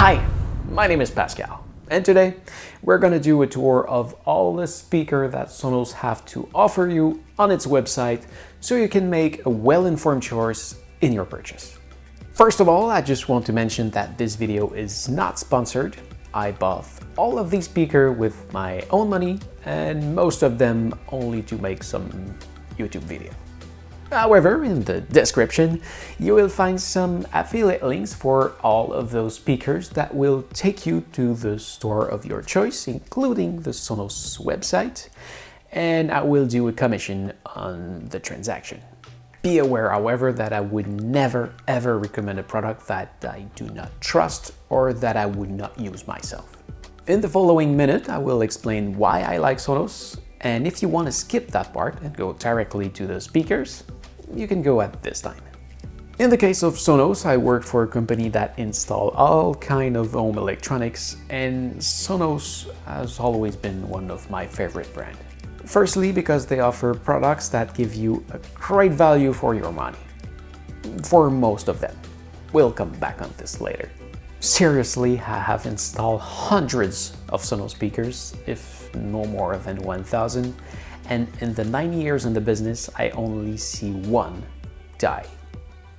Hi, my name is Pascal, and today we're going to do a tour of all the speakers that Sonos have to offer you on its website so you can make a well-informed choice in your purchase. First of all, I just want to mention that this video is not sponsored. I bought all of these speakers with my own money and most of them only to make some YouTube video. However, in the description, you will find some affiliate links for all of those speakers that will take you to the store of your choice, including the Sonos website, and I will do a commission on the transaction. Be aware, however, that I would never ever recommend a product that I do not trust or that I would not use myself. In the following minute, I will explain why I like Sonos, and if you want to skip that part and go directly to the speakers, you can go at this time. In the case of Sonos, I work for a company that install all kind of home electronics, and Sonos has always been one of my favorite brands. Firstly, because they offer products that give you a great value for your money. For most of them. We'll come back on this later. Seriously, I have installed hundreds of Sonos speakers, if no more than 1,000, and in the 9 years in the business, I only see one die,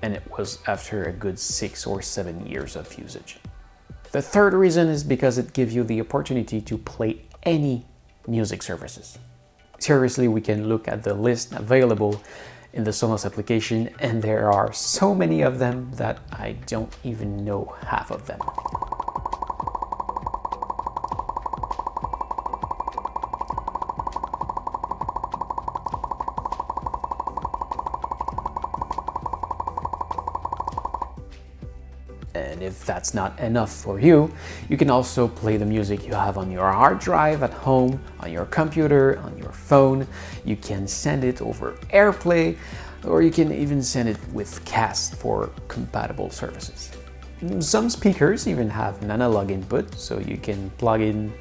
and it was after a good 6 or 7 years of usage. The third reason is because it gives you the opportunity to play any music services. Seriously, we can look at the list available in the Sonos application, and there are so many of them that I don't even know half of them. And if that's not enough for you, you can also play the music you have on your hard drive at home, on your computer, on your phone. You can send it over AirPlay, or you can even send it with Cast for compatible services. Some speakers even have an analog input, so you can plug in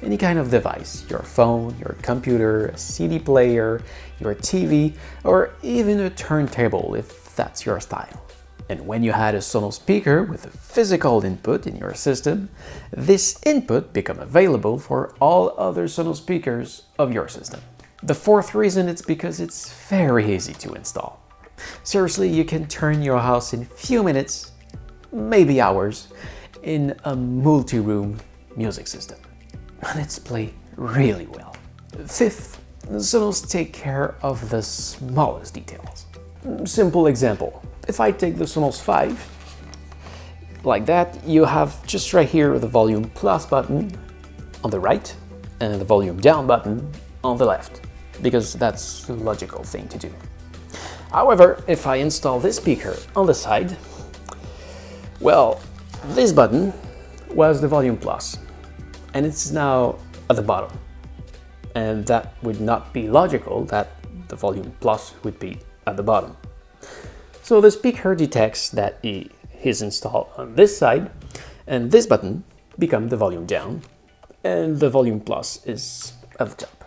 any kind of device, your phone, your computer, a CD player, your TV, or even a turntable if that's your style. And when you had a Sonos speaker with a physical input in your system, this input becomes available for all other Sonos speakers of your system. The fourth reason is because it's very easy to install. Seriously, you can turn your house in a few minutes, maybe hours, in a multi-room music system. And it's played really well. Fifth, Sonos take care of the smallest details. Simple example. If I take the Sonos 5, like that, you have just right here the volume plus button on the right and the volume down button on the left, because that's the logical thing to do. However, if I install this speaker on the side, well, this button was the volume plus, and it's now at the bottom. And that would not be logical that the volume plus would be at the bottom. So the speaker detects that it is installed on this side, and this button becomes the volume down, and the volume plus is at the top.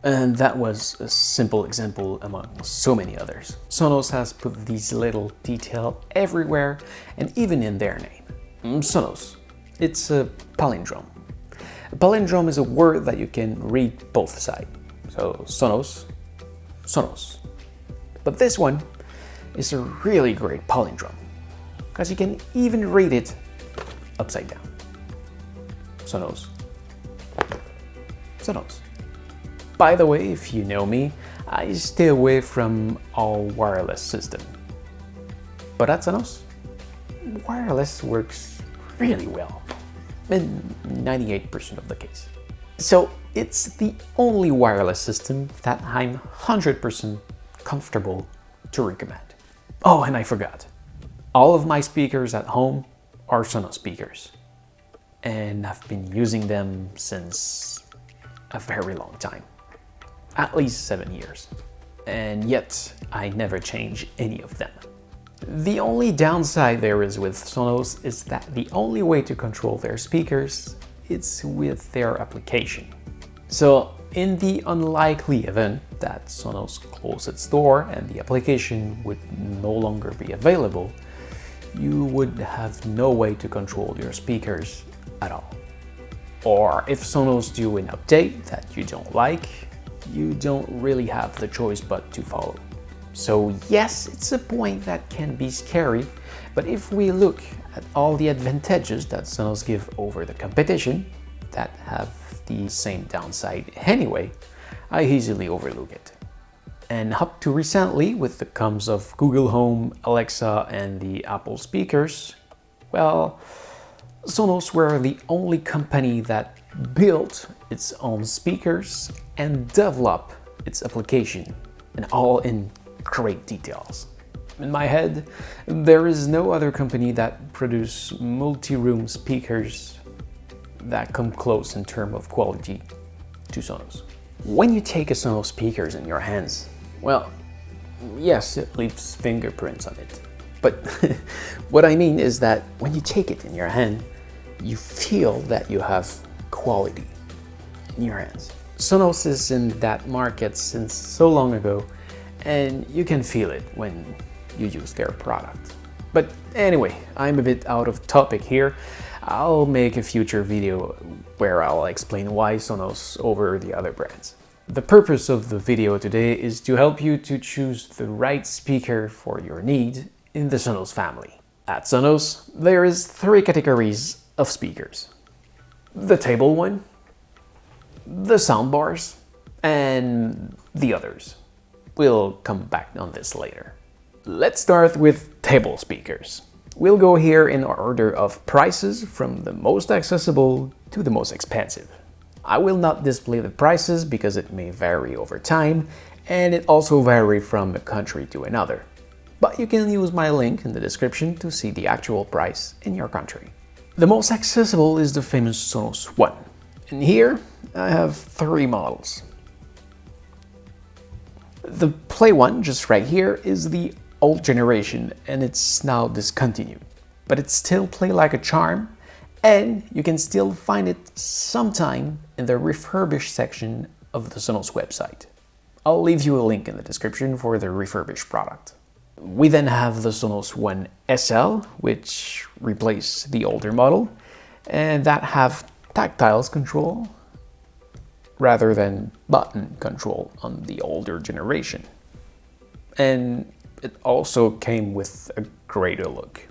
And that was a simple example among so many others. Sonos has put these little details everywhere, and even in their name. Sonos. It's a palindrome. A palindrome is a word that you can read both sides. So Sonos, Sonos. But this one is a really great palindrome, because you can even read it upside down. Sonos. Sonos. By the way, if you know me, I stay away from all wireless system. But at Sonos, wireless works really well, in 98% of the case. So it's the only wireless system that I'm 100% comfortable to recommend. Oh, and I forgot. All of my speakers at home are Sonos speakers. And I've been using them since a very long time. At least 7 years. And yet, I never change any of them. The only downside there is with Sonos is that the only way to control their speakers is with their application. So, in the unlikely event that Sonos closes its door and the application would no longer be available, you would have no way to control your speakers at all. Or if Sonos do an update that you don't like, you don't really have the choice but to follow. So yes, it's a point that can be scary, but if we look at all the advantages that Sonos give over the competition that have the same downside anyway, I easily overlook it. And up to recently, with the comes of Google Home, Alexa, and the Apple speakers, well, Sonos were the only company that built its own speakers and developed its application, and all in great details. In my head, there is no other company that produce multi-room speakers that come close in terms of quality to Sonos. When you take a Sonos speakers in your hands, well, yes, it leaves fingerprints on it. But what I mean is that when you take it in your hand, you feel that you have quality in your hands. Sonos is in that market since so long ago, and you can feel it when you use their product. But anyway, I'm a bit out of topic here. I'll make a future video where I'll explain why Sonos over the other brands. The purpose of the video today is to help you to choose the right speaker for your need in the Sonos family. At Sonos, there is 3 categories of speakers. The table one, the soundbars, and the others. We'll come back on this later. Let's start with table speakers. We'll go here in order of prices from the most accessible to the most expensive. I will not display the prices because it may vary over time, and it also varies from a country to another. But you can use my link in the description to see the actual price in your country. The most accessible is the famous Sonos One. And here I have 3 models. The Play one, just right here, is the old generation and it's now discontinued. But it still plays like a charm, and you can still find it sometime in the refurbished section of the Sonos website. I'll leave you a link in the description for the refurbished product. We then have the Sonos One SL, which replaced the older model, and that have tactile control rather than button control on the older generation. And it also came with a greater look.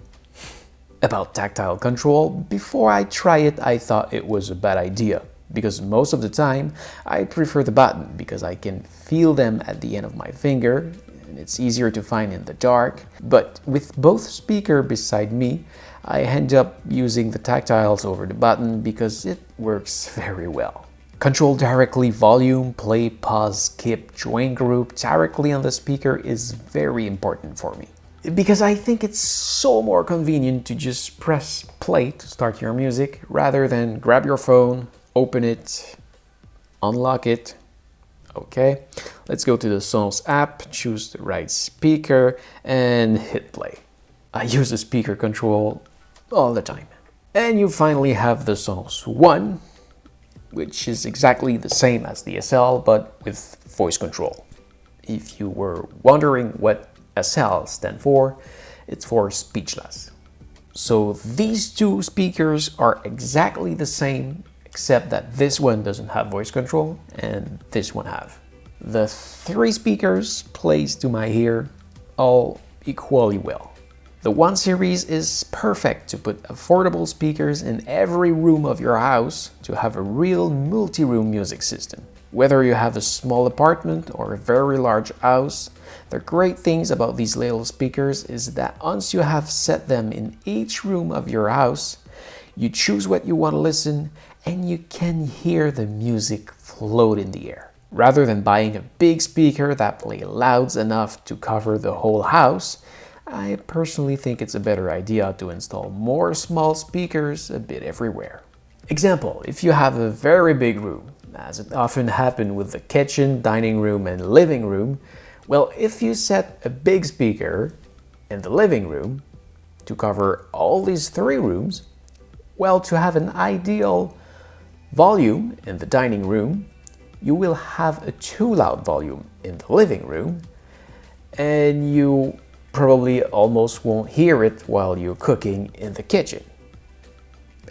About tactile control, before I try it, I thought it was a bad idea, because most of the time I prefer the button because I can feel them at the end of my finger and it's easier to find in the dark. But with both speakers beside me, I end up using the tactiles over the button because it works very well. Control directly volume, play, pause, skip, join group directly on the speaker is very important for me, because I think it's so more convenient to just press play to start your music rather than grab your phone, open it, unlock it. Okay, let's go to the Sonos app, choose the right speaker and hit play. I use the speaker control all the time. And you finally have the Sonos One, which is exactly the same as the SL but with voice control. If you were wondering what SL stands for, it's for speechless. So these 2 speakers are exactly the same, except that this one doesn't have voice control and this one have. The 3 speakers placed to my ear all equally well. The One series is perfect to put affordable speakers in every room of your house to have a real multi-room music system. Whether you have a small apartment or a very large house, the great things about these little speakers is that once you have set them in each room of your house, you choose what you want to listen and you can hear the music float in the air. Rather than buying a big speaker that plays loud enough to cover the whole house, I personally think it's a better idea to install more small speakers a bit everywhere. Example, if you have a very big room, as it often happens with the kitchen, dining room and living room, well, if you set a big speaker in the living room to cover all these 3 rooms, well, to have an ideal volume in the dining room, you will have a too loud volume in the living room, and you probably almost won't hear it while you're cooking in the kitchen.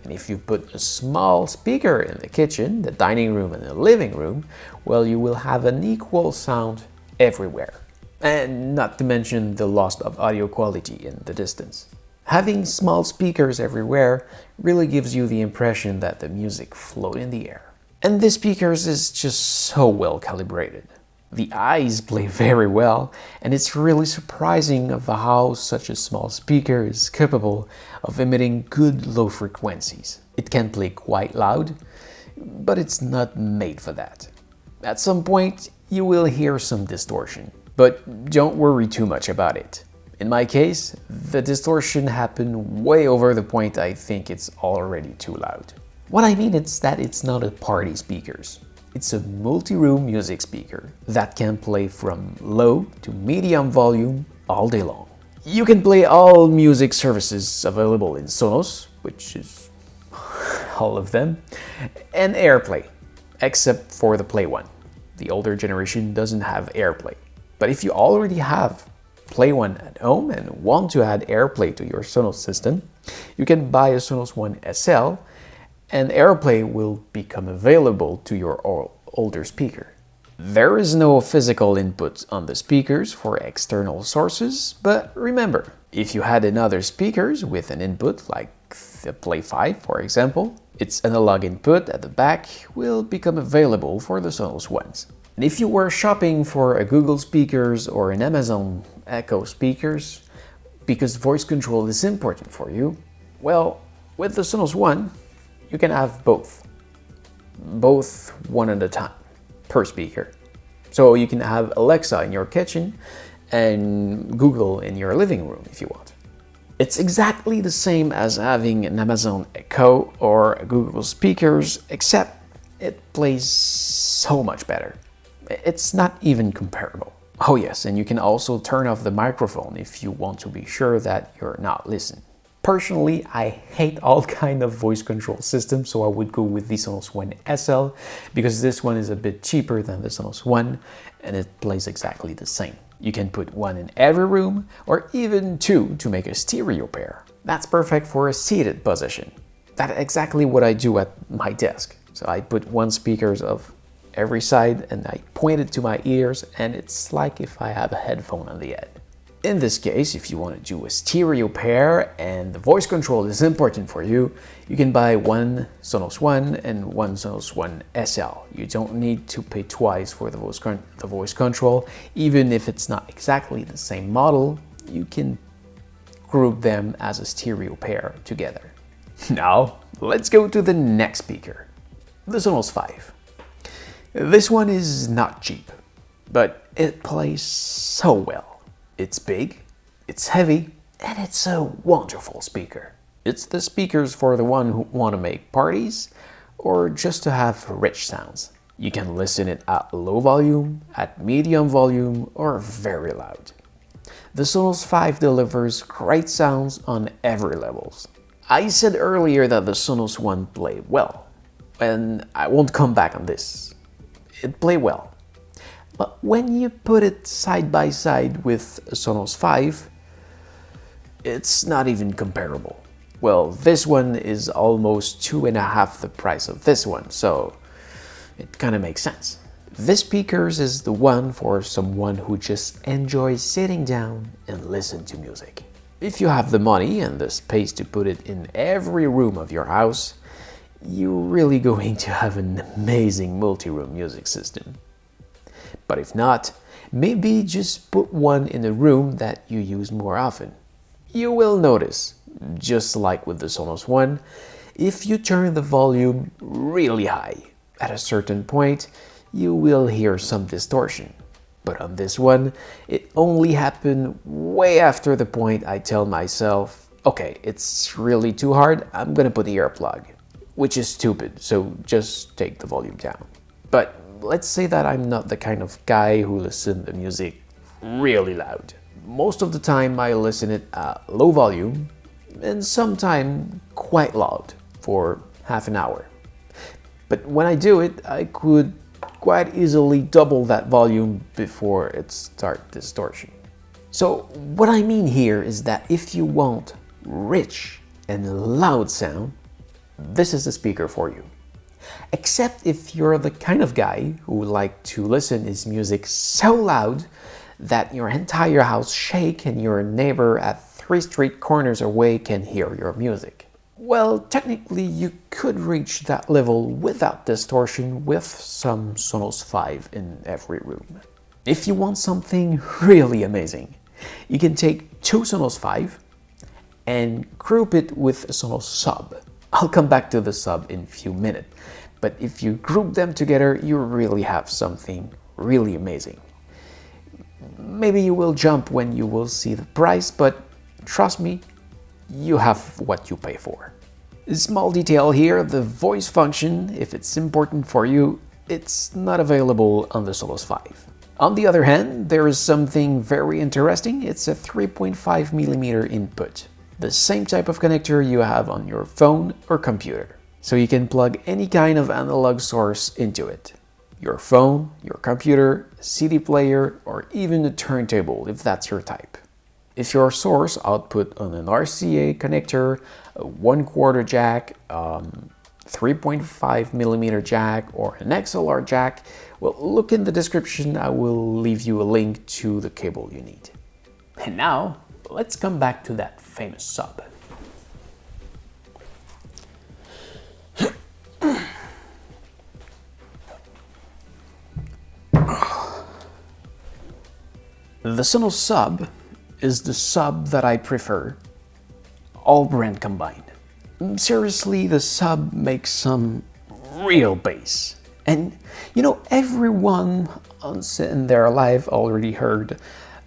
And if you put a small speaker in the kitchen, the dining room and the living room, well, you will have an equal sound everywhere. And not to mention the loss of audio quality in the distance. Having small speakers everywhere really gives you the impression that the music floats in the air. And this speakers is just so well calibrated. The eyes play very well, and it's really surprising of how such a small speaker is capable of emitting good low frequencies. It can play quite loud, but it's not made for that. At some point, you will hear some distortion, but don't worry too much about it. In my case, the distortion happened way over the point I think it's already too loud. What I mean is that it's not a party speakers. It's a multi-room music speaker that can play from low to medium volume all day long. You can play all music services available in Sonos, which is all of them, and AirPlay, except for the Play One. The older generation doesn't have AirPlay. But if you already have Play One at home and want to add AirPlay to your Sonos system, you can buy a Sonos One SL and AirPlay will become available to your older speaker. There is no physical input on the speakers for external sources, but remember, if you had another speakers with an input like the Play 5 for example, its analog input at the back will become available for the Sonos Ones. And if you were shopping for a Google speakers or an Amazon Echo speakers, because voice control is important for you, well, with the Sonos One, you can have both one at a time, per speaker. So you can have Alexa in your kitchen and Google in your living room if you want. It's exactly the same as having an Amazon Echo or a Google speakers, except it plays so much better. It's not even comparable. Oh yes, and you can also turn off the microphone if you want to be sure that you're not listening. Personally, I hate all kind of voice control systems, so I would go with the Sonos One SL because this one is a bit cheaper than the Sonos One and it plays exactly the same. You can put one in every room or even two to make a stereo pair. That's perfect for a seated position. That's exactly what I do at my desk. So I put one speakers of every side and I point it to my ears and it's like if I have a headphone on the head. In this case, if you want to do a stereo pair and the voice control is important for you, you can buy one Sonos One and one Sonos One SL. You don't need to pay twice for the voice control. Even if it's not exactly the same model, you can group them as a stereo pair together. Now, let's go to the next speaker, the Sonos Five. This one is not cheap, but it plays so well. It's big, it's heavy, and it's a wonderful speaker. It's the speakers for the one who want to make parties or just to have rich sounds. You can listen it at low volume, at medium volume, or very loud. The Sonos 5 delivers great sounds on every levels. I said earlier that the Sonos One played well, and I won't come back on this. It played well. But when you put it side by side with a Sonos 5, it's not even comparable. Well, this one is almost 2.5 the price of this one, so it kind of makes sense. This speakers is the one for someone who just enjoys sitting down and listen to music. If you have the money and the space to put it in every room of your house, you're really going to have an amazing multi-room music system. But if not, maybe just put one in a room that you use more often. You will notice, just like with the Sonos One, if you turn the volume really high, at a certain point, you will hear some distortion. But on this one, it only happened way after the point I tell myself, okay, it's really too hard, I'm gonna put the earplug. Which is stupid, so just take the volume down. But let's say that I'm not the kind of guy who listens to music really loud. Most of the time I listen it at low volume and sometimes quite loud for half an hour. But when I do it, I could quite easily double that volume before it starts distortion. So what I mean here is that if you want rich and loud sound, this is the speaker for you. Except if you're the kind of guy who like to listen his music so loud that your entire house shake and your neighbor at 3 street corners away can hear your music. Well, technically you could reach that level without distortion with some Sonos 5 in every room. If you want something really amazing, you can take 2 Sonos 5 and group it with a Sonos Sub. I'll come back to the Sub in a few minutes, but if you group them together, you really have something really amazing. Maybe you will jump when you will see the price, but trust me, you have what you pay for. A small detail here, the voice function, if it's important for you, it's not available on the Sonos 5. On the other hand, there is something very interesting. It's a 3.5mm input, the same type of connector you have on your phone or computer. So you can plug any kind of analog source into it. Your phone, your computer, CD player, or even a turntable if that's your type. If your source output on an RCA connector, a 1/4 jack, 3.5mm jack, or an XLR jack, well, look in the description. I will leave you a link to the cable you need. And now, let's come back to that famous Sub. The Sonos Sub is the Sub that I prefer, all brand combined. Seriously, the Sub makes some real bass. And you know, everyone in their life already heard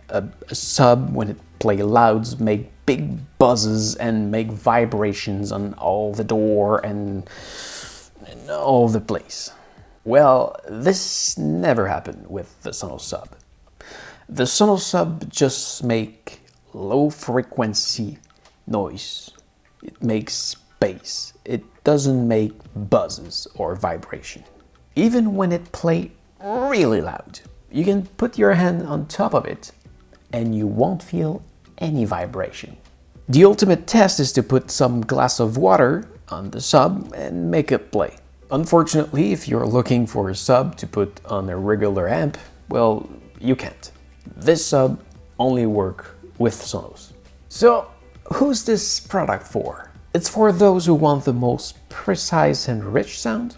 a Sub when it plays loud make big buzzes and make vibrations on all the door and all the place. Well, this never happened with the Sonos Sub. The Sonos Sub just make low frequency noise. It makes bass. It doesn't make buzzes or vibration. Even when it plays really loud, you can put your hand on top of it and you won't feel any vibration. The ultimate test is to put some glass of water on the Sub and make it play. Unfortunately, if you're looking for a Sub to put on a regular amp, well, you can't. This Sub only works with Sonos. So, who's this product for? It's for those who want the most precise and rich sound,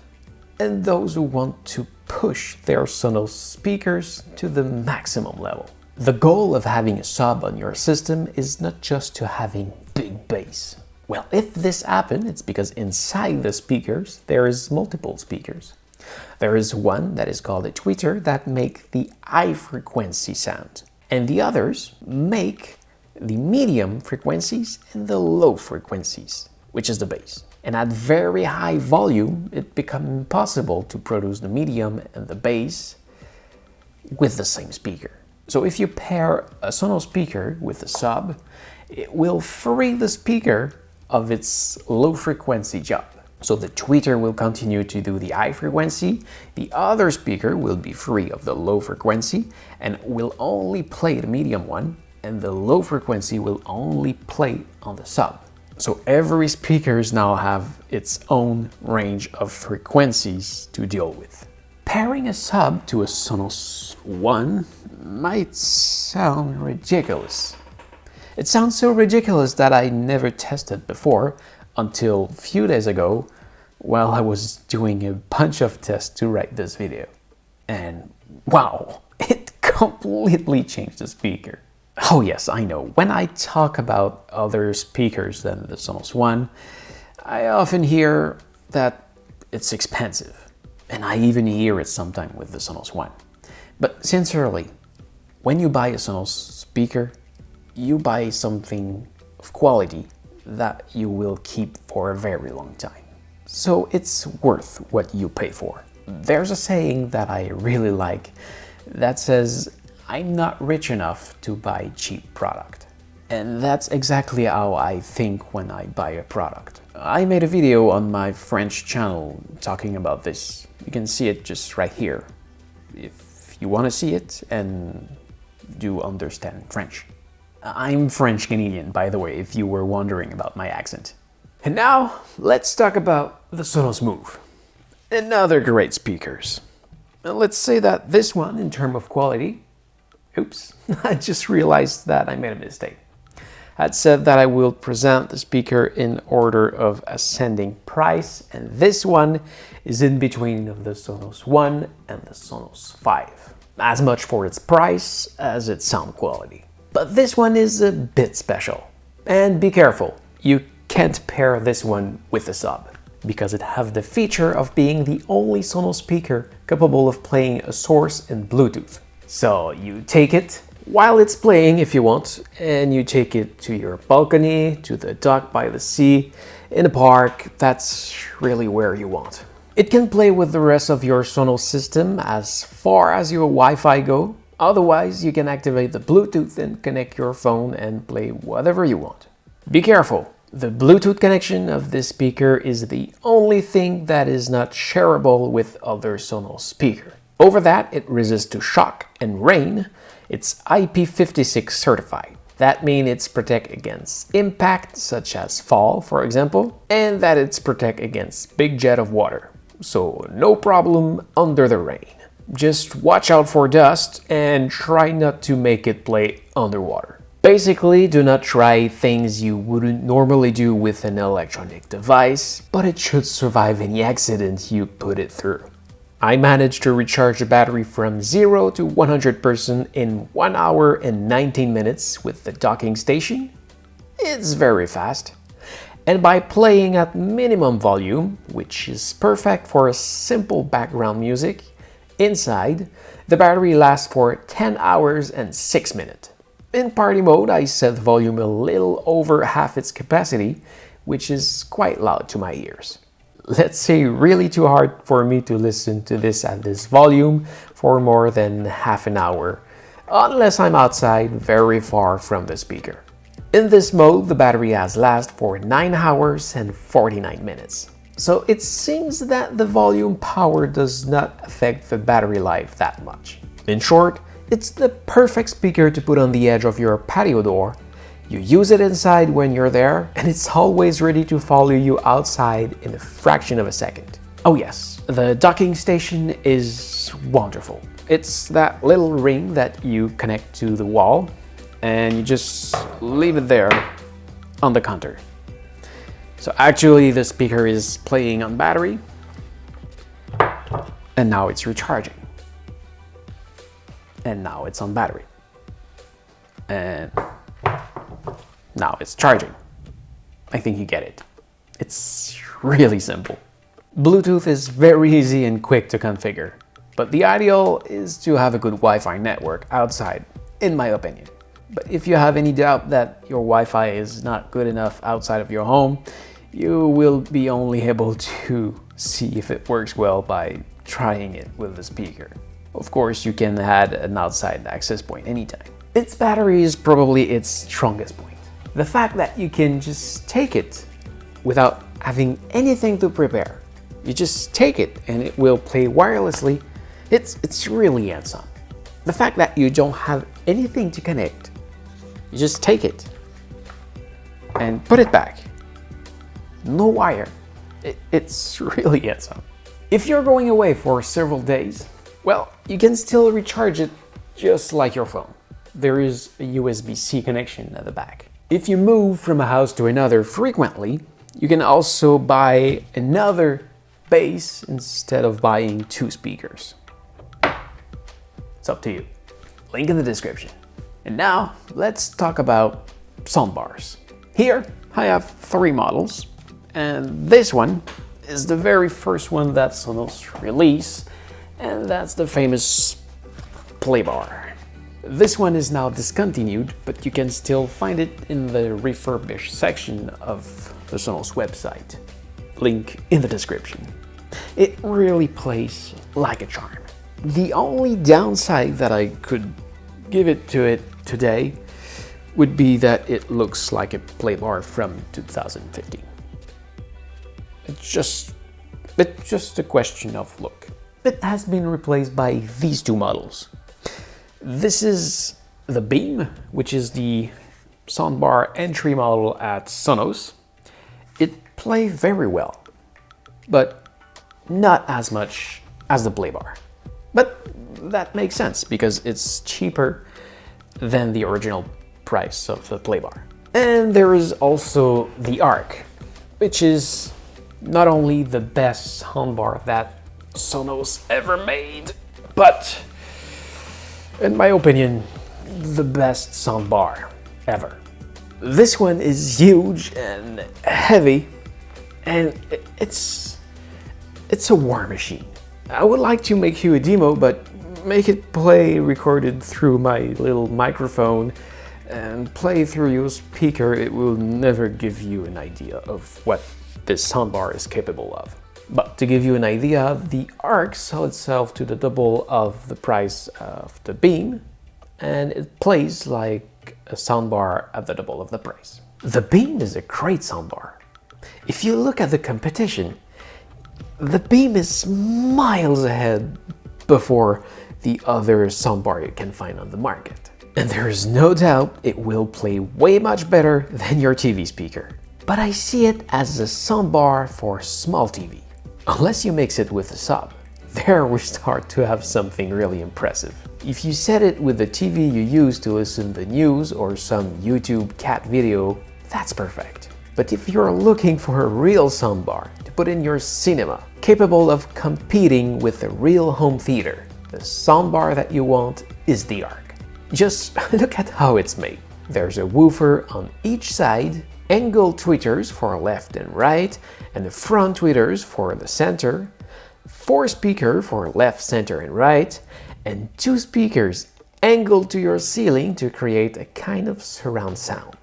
and those who want to push their Sonos speakers to the maximum level. The goal of having a Sub on your system is not just to having big bass. Well, if this happens, it's because inside the speakers there is multiple speakers. There is one that is called a tweeter that make the high frequency sound, and the others make the medium frequencies and the low frequencies, which is the bass. And at very high volume, it becomes impossible to produce the medium and the bass with the same speaker. So if you pair a Sonos speaker with a Sub, it will free the speaker of its low frequency job. So the tweeter will continue to do the high frequency, the other speaker will be free of the low frequency and will only play the medium one, and the low frequency will only play on the Sub. So every speakers now have its own range of frequencies to deal with. Pairing a Sub to a Sonos One might sound ridiculous. It sounds so ridiculous that I never tested before until a few days ago while I was doing a bunch of tests to write this video. And wow, it completely changed the speaker. Oh yes, I know, when I talk about other speakers than the Sonos One, I often hear that it's expensive. And I even hear it sometimes with the Sonos One. But sincerely, when you buy a Sonos speaker, you buy something of quality that you will keep for a very long time. So it's worth what you pay for. There's a saying that I really like that says, I'm not rich enough to buy cheap product. And that's exactly how I think when I buy a product. I made a video on my French channel talking about this. You can see it just right here, if you want to see it and do understand French. I'm French Canadian, by the way, if you were wondering about my accent. And now, let's talk about the Sonos Move. Another great speakers. Let's say that this one, in terms of quality, oops, I just realized that I made a mistake. I'd said that I will present the speaker in order of ascending price, and this one is in between of the Sonos One and the Sonos Five. As much for its price as its sound quality. But this one is a bit special. And be careful, you can't pair this one with the Sub, because it has the feature of being the only Sonos speaker capable of playing a source in Bluetooth. So you take it while it's playing if you want, and you take it to your balcony, to the dock by the sea, in a park, that's really where you want. It can play with the rest of your Sonos system as far as your Wi-Fi go. Otherwise, you can activate the Bluetooth and connect your phone and play whatever you want. Be careful, the Bluetooth connection of this speaker is the only thing that is not shareable with other Sonos speakers. Over that, it resists to shock and rain. It's IP56 certified. That means it's protect against impact, such as fall, for example, and that it's protect against big jet of water. So no problem under the rain. Just watch out for dust and try not to make it play underwater. Basically, do not try things you wouldn't normally do with an electronic device, but it should survive any accident you put it through. I managed to recharge the battery from 0 to 100% in 1 hour and 19 minutes with the docking station. It's very fast. And by playing at minimum volume, which is perfect for a simple background music, inside, the battery lasts for 10 hours and 6 minutes. In party mode, I set the volume a little over half its capacity, which is quite loud to my ears. Let's say really too hard for me to listen to this at this volume for more than half an hour, unless I'm outside very far from the speaker. In this mode, the battery has lasted for 9 hours and 49 minutes. So it seems that the volume power does not affect the battery life that much. In short, it's the perfect speaker to put on the edge of your patio door. You use it inside when you're there, and it's always ready to follow you outside in a fraction of a second. Oh yes, the docking station is wonderful. It's that little ring that you connect to the wall, and you just leave it there on the counter. So actually the speaker is playing on battery, and now it's recharging. And now it's on battery. And now it's charging. I think you get it. It's really simple. Bluetooth is very easy and quick to configure, but the ideal is to have a good Wi-Fi network outside, in my opinion. But if you have any doubt that your Wi-Fi is not good enough outside of your home, you will be only able to see if it works well by trying it with the speaker. Of course, you can add an outside access point anytime. Its battery is probably its strongest point. The fact that you can just take it without having anything to prepare. You just take it and it will play wirelessly. It's really handsome. The fact that you don't have anything to connect. You just take it and put it back. No wire. It's really handsome. If you're going away for several days, well, you can still recharge it just like your phone. There is a USB-C connection at the back. If you move from a house to another frequently, you can also buy another base instead of buying 2 speakers. It's up to you. Link in the description. And now, let's talk about soundbars. Here, I have 3 models, and this one is the very first one that Sonos released, and that's the famous Playbar. This one is now discontinued, but you can still find it in the refurbished section of the Sonos website. Link in the description. It really plays like a charm. The only downside that I could give it today would be that it looks like a Playbar from 2015. It's just a question of look. It has been replaced by these 2 models. This is the Beam, which is the soundbar entry model at Sonos, it plays very well, but not as much as the Playbar. But that makes sense because it's cheaper than the original price of the Playbar. And there is also the Arc, which is not only the best soundbar that Sonos ever made, but in my opinion, the best soundbar ever. This one is huge and heavy, and it's a war machine. I would like to make you a demo, but make it play recorded through my little microphone and play through your speaker. It will never give you an idea of what this soundbar is capable of. But to give you an idea, the Arc sells itself to the double of the price of the Beam, and it plays like a soundbar at the double of the price. The Beam is a great soundbar. If you look at the competition, the Beam is miles ahead before the other soundbar you can find on the market. And there is no doubt it will play way much better than your TV speaker. But I see it as a soundbar for small TV. Unless you mix it with a sub, there we start to have something really impressive. If you set it with the TV you use to listen to the news or some YouTube cat video, that's perfect. But if you're looking for a real soundbar to put in your cinema, capable of competing with a real home theater, the soundbar that you want is the Arc. Just look at how it's made. There's a woofer on each side, angled tweeters for left and right, and the front tweeters for the center, 4 speakers for left, center, and right, and 2 speakers angled to your ceiling to create a kind of surround sound.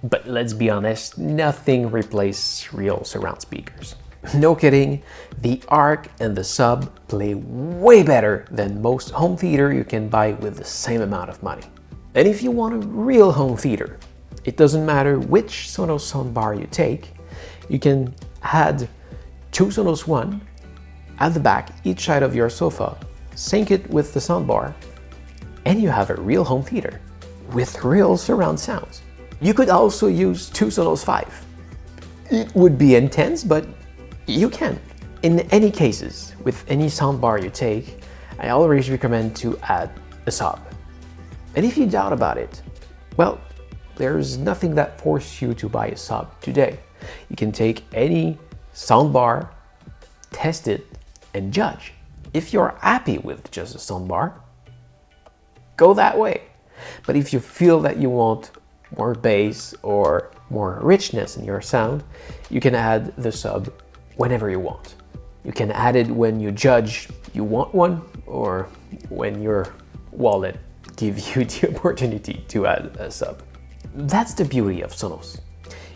But let's be honest, nothing replaces real surround speakers. No kidding, the Arc and the Sub play way better than most home theater you can buy with the same amount of money. And if you want a real home theater, it doesn't matter which Sonos soundbar you take, you can add 2 Sonos One at the back, each side of your sofa, sync it with the soundbar, and you have a real home theater with real surround sounds. You could also use 2 Sonos Five. It would be intense, but you can. In any cases, with any soundbar you take, I always recommend to add a sub. And if you doubt about it, well, there's nothing that forces you to buy a sub today. You can take any soundbar, test it, and judge. If you're happy with just a soundbar, go that way. But if you feel that you want more bass or more richness in your sound, you can add the sub whenever you want. You can add it when you judge you want one, or when your wallet gives you the opportunity to add a sub. That's the beauty of Sonos.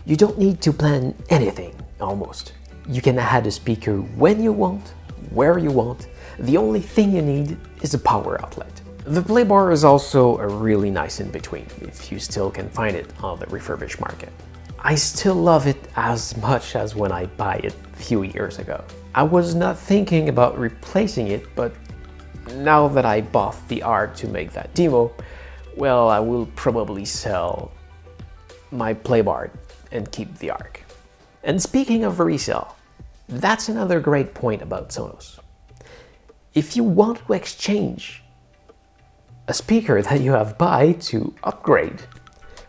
You don't need to plan anything, almost. You can add a speaker when you want, where you want. The only thing you need is a power outlet. The Playbar is also a really nice in-between, if you still can find it on the refurbished market. I still love it as much as when I bought it a few years ago. I was not thinking about replacing it, but now that I bought the Arc to make that demo, well, I will probably sell my Playbar and keep the Arc. And speaking of resale, that's another great point about Sonos. If you want to exchange a speaker that you have bought to upgrade,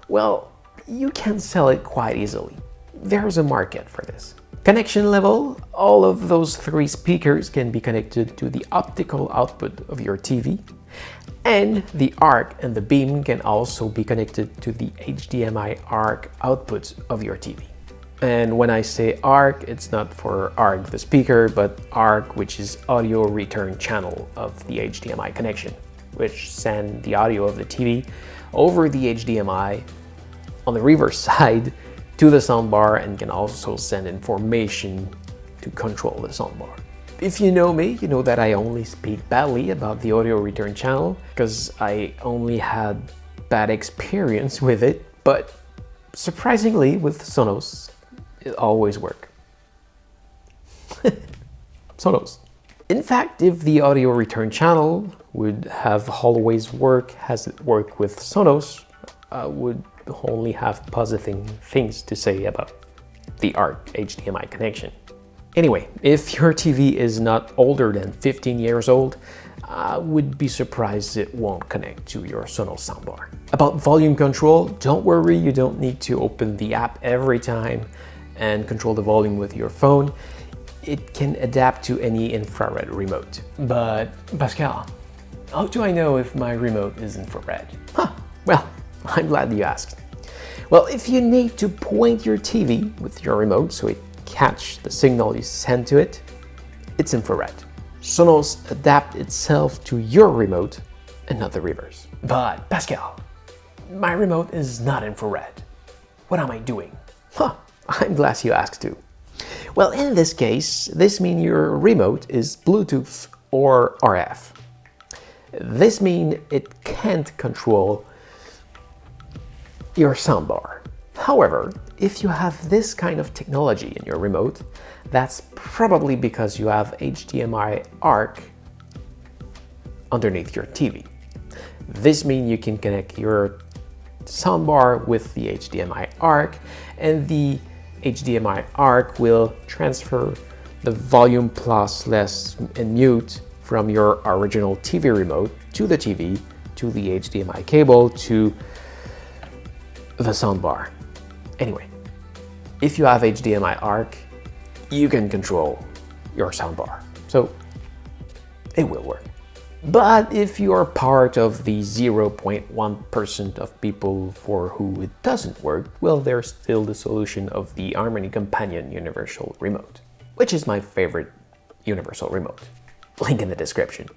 well, you can sell it quite easily. There's a market for this. Connection level, all of those 3 speakers can be connected to the optical output of your TV, and the Arc and the Beam can also be connected to the HDMI Arc output of your TV. And when I say Arc, it's not for Arc the speaker, but Arc, which is audio return channel of the HDMI connection, which send the audio of the TV over the HDMI on the reverse side to the soundbar, and can also send information to control the soundbar. If you know me, you know that I only speak badly about the audio return channel because I only had bad experience with it, but surprisingly with Sonos, it always works. Sonos. In fact, if the audio return channel would have always worked as it worked with Sonos, I would only have positive things to say about the ARC HDMI connection. Anyway, if your TV is not older than 15 years old, I would be surprised it won't connect to your Sonos soundbar. About volume control, don't worry, you don't need to open the app every time and control the volume with your phone. It can adapt to any infrared remote. But Pascal, how do I know if my remote is infrared? Well, I'm glad you asked. Well, if you need to point your TV with your remote so it catch the signal you send to it, it's infrared. Sonos adapt itself to your remote and not the reverse. But Pascal, my remote is not infrared. What am I doing? I'm glad you asked too. Well, in this case, this means your remote is Bluetooth or RF. This means it can't control your soundbar. However, if you have this kind of technology in your remote, that's probably because you have HDMI ARC underneath your TV. This means you can connect your soundbar with the HDMI ARC, and the HDMI ARC will transfer the volume plus, less, and mute from your original TV remote to the TV, to the HDMI cable, to the soundbar. Anyway, if you have HDMI ARC, you can control your soundbar, so it will work. But if you're part of the 0.1% of people for who it doesn't work, well, there's still the solution of the Harmony Companion Universal Remote, which is my favorite universal remote. Link in the description.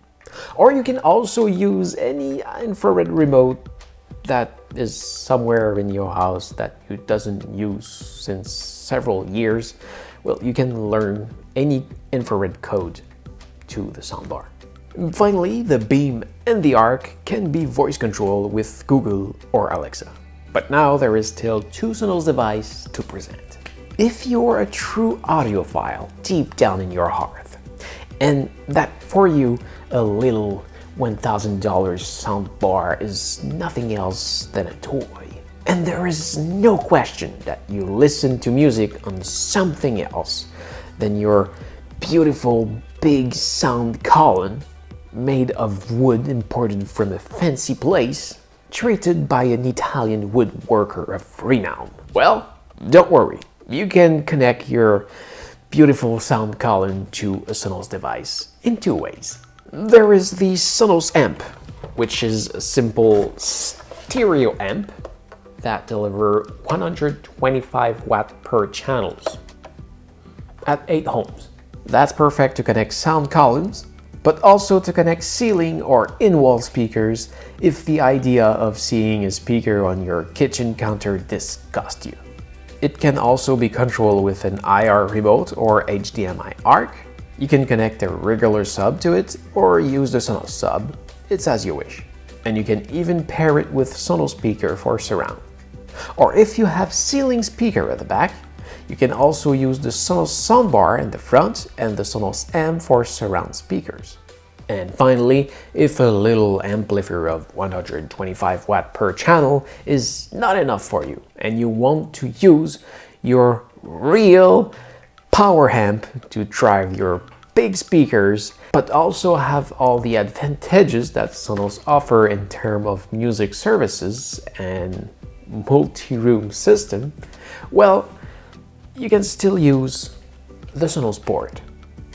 Or you can also use any infrared remote that is somewhere in your house that you doesn't use since several years. Well, you can learn any infrared code to the soundbar. Finally, the Beam and the ARC can be voice controlled with Google or Alexa. But now there is still two Sonos devices to present. If you're a true audiophile deep down in your heart, and that for you a little $1,000 soundbar is nothing else than a toy, and there is no question that you listen to music on something else than your beautiful big sound column made of wood imported from a fancy place, treated by an Italian woodworker of renown. Well, don't worry, you can connect your beautiful sound column to a Sonos device in two ways. There is the Sonos Amp, which is a simple stereo amp that delivers 125 watt per channels at 8 homes. That's perfect to connect sound columns, but also to connect ceiling or in-wall speakers if the idea of seeing a speaker on your kitchen counter disgusts you. It can also be controlled with an IR remote or HDMI ARC. You can connect a regular sub to it or use the Sonos Sub. It's as you wish. And you can even pair it with Sonos speaker for surround. Or if you have ceiling speaker at the back, you can also use the Sonos soundbar in the front and the Sonos Amp for surround speakers. And finally, if a little amplifier of 125 watt per channel is not enough for you and you want to use your real power amp to drive your big speakers, but also have all the advantages that Sonos offer in terms of music services and multi-room system, well, you can still use the Sonos Port.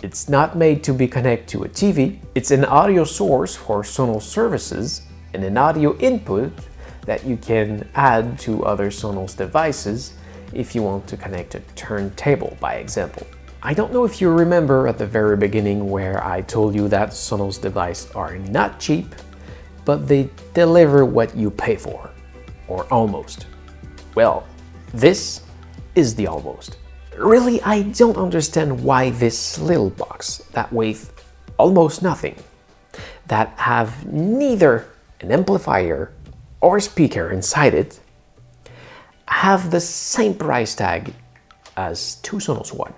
It's not made to be connected to a TV. It's an audio source for Sonos services and an audio input that you can add to other Sonos devices if you want to connect a turntable, by example. I don't know if you remember at the very beginning where I told you that Sonos devices are not cheap, but they deliver what you pay for, or almost. Well, this is the almost. Really, I don't understand why this little box that weighs almost nothing, that have neither an amplifier or speaker inside it, have the same price tag as two Sonos One.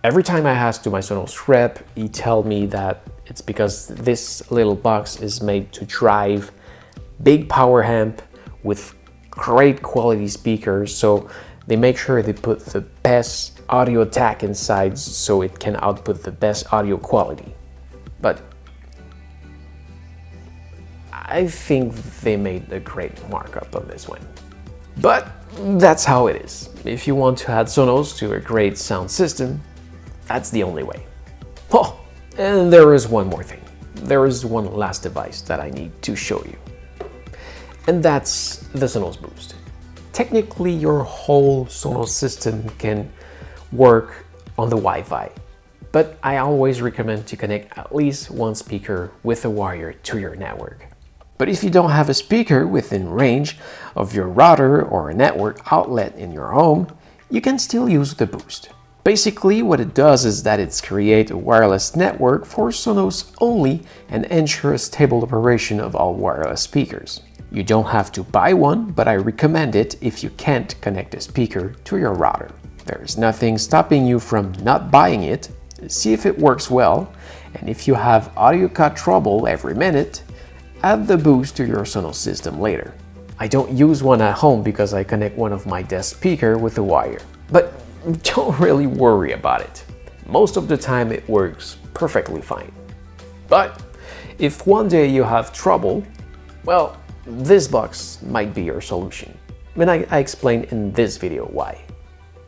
Every time I ask to my Sonos rep, he tells me that it's because this little box is made to drive big power amp with great quality speakers, so they make sure they put the best audio jack inside so it can output the best audio quality. But I think they made a great markup on this one. But that's how it is. If you want to add Sonos to a great sound system, that's the only way. Oh, and there is one more thing. There is one last device that I need to show you. And that's the Sonos Boost. Technically, your whole Sonos system can work on the Wi-Fi, but I always recommend to connect at least one speaker with a wire to your network. But if you don't have a speaker within range of your router or a network outlet in your home, you can still use the Boost. Basically, what it does is that it's create a wireless network for Sonos only and ensure a stable operation of all wireless speakers. You don't have to buy one, but I recommend it if you can't connect a speaker to your router. There is nothing stopping you from not buying it. See if it works well, and if you have audio cut trouble every minute, add the Boost to your Sonos system later. I don't use one at home because I connect one of my desk speaker with a wire, but don't really worry about it. Most of the time it works perfectly fine. But if one day you have trouble, well, this box might be your solution. And I explain in this video why.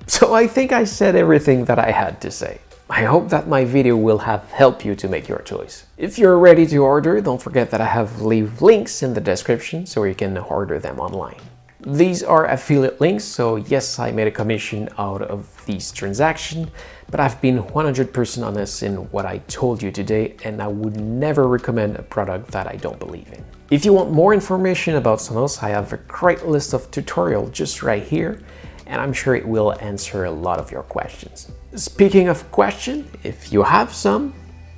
So I think I said everything that I had to say. I hope that my video will have helped you to make your choice. If you're ready to order, don't forget that I have leave links in the description so you can order them online. These are affiliate links, so yes, I made a commission out of these transactions, but I've been 100% honest in what I told you today, and I would never recommend a product that I don't believe in. If you want more information about Sonos, I have a great list of tutorials just right here, and I'm sure it will answer a lot of your questions. Speaking of questions, if you have some,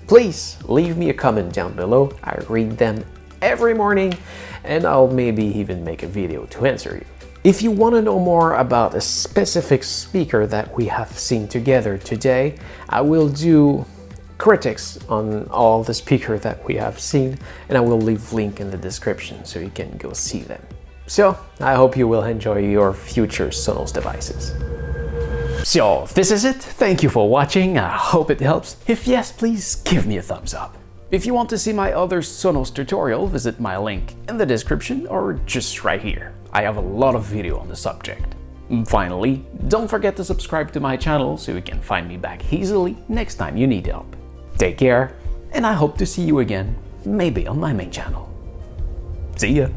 please leave me a comment down below. I read them every morning, and I'll maybe even make a video to answer you. If you want to know more about a specific speaker that we have seen together today, I will do critics on all the speakers that we have seen, and I will leave link in the description so you can go see them. So I hope you will enjoy your future Sonos devices. So this is it. Thank you for watching. I hope it helps. If yes, please give me a thumbs up. If you want to see my other Sonos tutorial, visit my link in the description or just right here. I have a lot of video on the subject. Finally, don't forget to subscribe to my channel so you can find me back easily next time you need help. Take care, and I hope to see you again, maybe on my main channel. See ya!